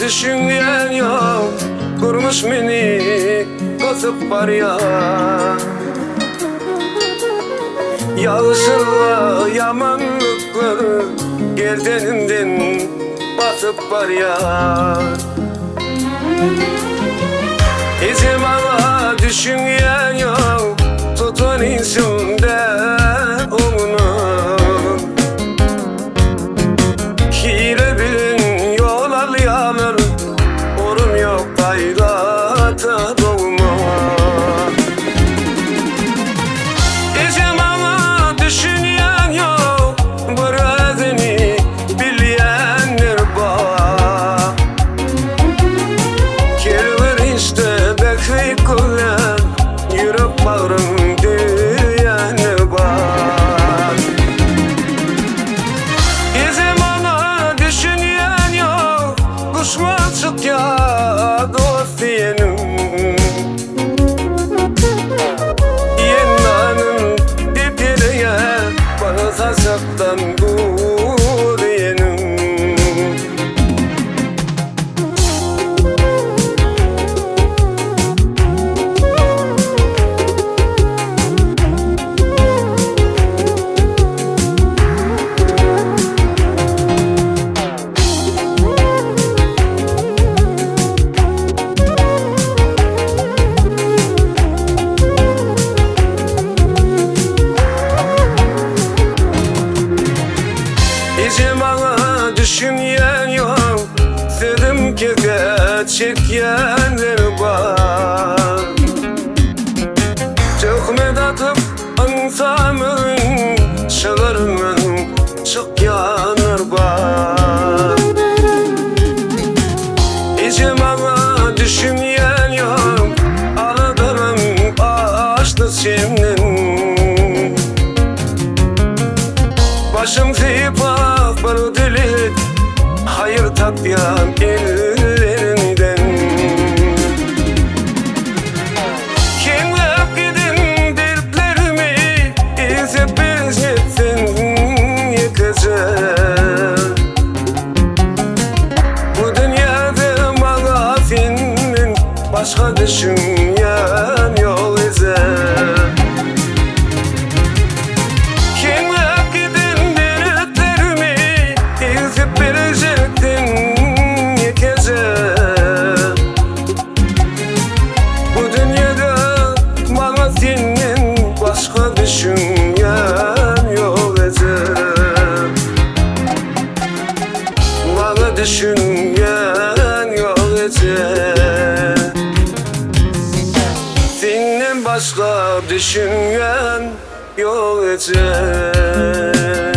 düşünen yok. Kurmuş beni kasıp var ya. Yağışırla yamanlıkları geldenimden basıp var ya. Hiç bana düşünen yok. Tutan içimde onu. Hile bilin yol alyanır. Orun yok gayrata doğma. Hiç bana düşünen yok. Buradını bilenler bak. Kelver işte bekleyip kullan. Yürüp bağrım diyene bak. Bizim ona düşünen yok. Kuşma çık ya dost diyenim. Yenmanın dipireye bana sasaktan bu diyenim. Bana düşünen yok. Sevdim ki çekenler var. Çok atıp ansamın şalarımın çok yanır var. Hiç bana düşünen yok. Aradarım açtı şimdi. Başım zipah balı dilit. Hayır tapyan ellerinden. Kimler gidin dertlerimi izip benzetsin yıkacak. Bu dünyada mağafinin başka düşünen yol izler. Başka düşünen yol ezer. Bana düşünen yol ezer. Senden başka düşünen yol ezer.